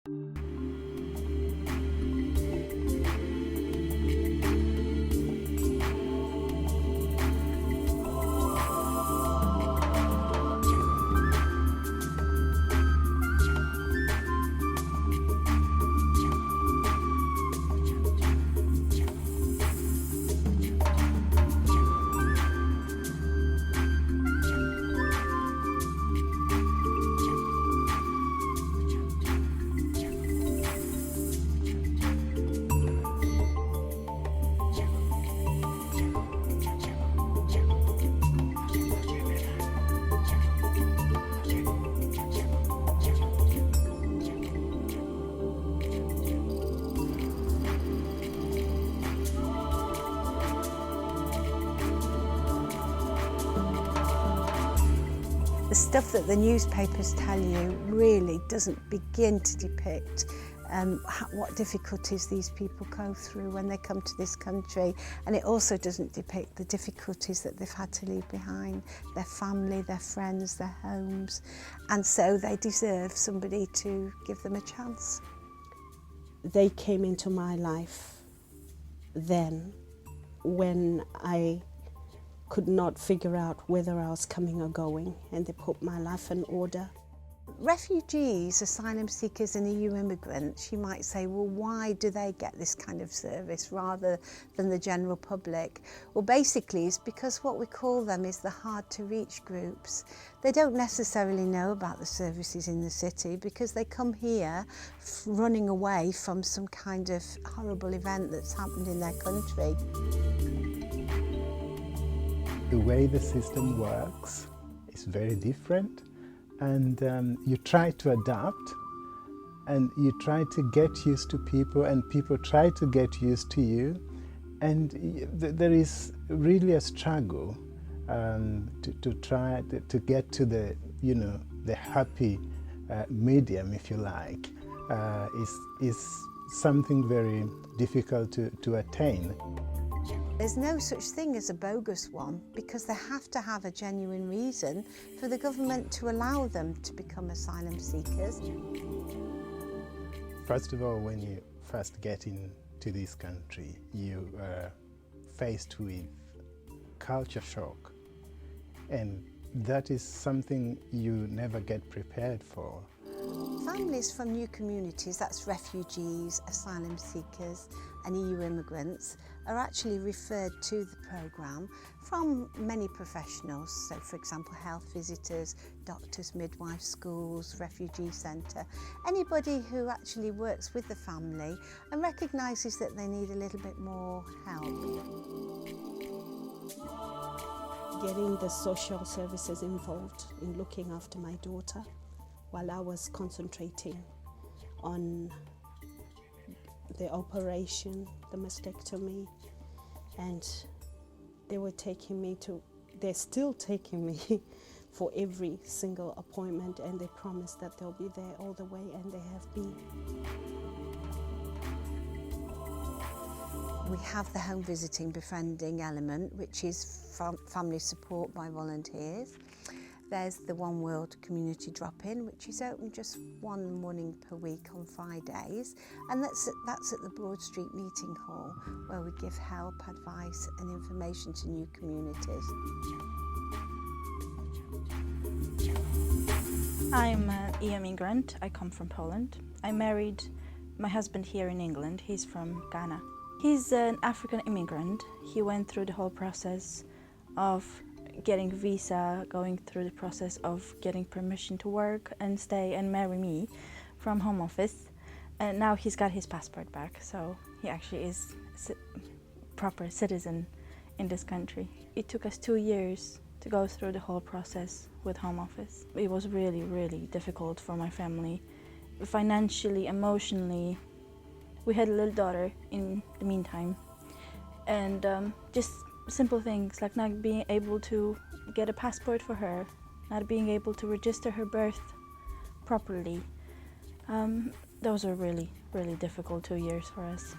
The stuff that the newspapers tell you really doesn't begin to depict what difficulties these people go through when they come to this country, and it also doesn't depict the difficulties that they've had to leave behind, their family, their friends, their homes, and so they deserve somebody to give them a chance. They came into my life then when I could not figure out whether I was coming or going, and they put my life in order. Refugees, asylum seekers and EU immigrants, you might say, well, why do they get this kind of service rather than the general public? Well, basically it's because what we call them is the hard to reach groups. They don't necessarily know about the services in the city because they come here running away from some kind of horrible event that's happened in their country. The way the system works is very different, and you try to adapt, and you try to get used to people, and people try to get used to you, and there is really a struggle to try to get to the, you know, the happy medium, if you like, is something very difficult to attain. There's no such thing as a bogus one because they have to have a genuine reason for the government to allow them to become asylum seekers. First of all, when you first get into this country, you are faced with culture shock, and that is something you never get prepared for. Families from new communities, that's refugees, asylum seekers and EU immigrants, are actually referred to the programme from many professionals. So for example, health visitors, doctors, midwives, schools, refugee centre, anybody who actually works with the family and recognises that they need a little bit more help. Getting the social services involved in looking after my daughter while I was concentrating on the operation, the mastectomy, and they're still taking me for every single appointment, and they promise that they'll be there all the way, and they have been. We have the home visiting befriending element, which is family support by volunteers. There's the One World Community Drop-In, which is open just one morning per week on Fridays, and that's at the Broad Street Meeting Hall, where we give help, advice and information to new communities. I'm an EU immigrant. I come from Poland. I married my husband here in England. He's from Ghana. He's an African immigrant. He went through the whole process of getting visa, going through the process of getting permission to work and stay and marry me from Home Office. And now he's got his passport back, so he actually is a proper citizen in this country. It took us 2 years to go through the whole process with Home Office. It was really, really difficult for my family. Financially, emotionally. We had a little daughter in the meantime. And just simple things like not being able to get a passport for her, not being able to register her birth properly. Those were really, really difficult 2 years for us.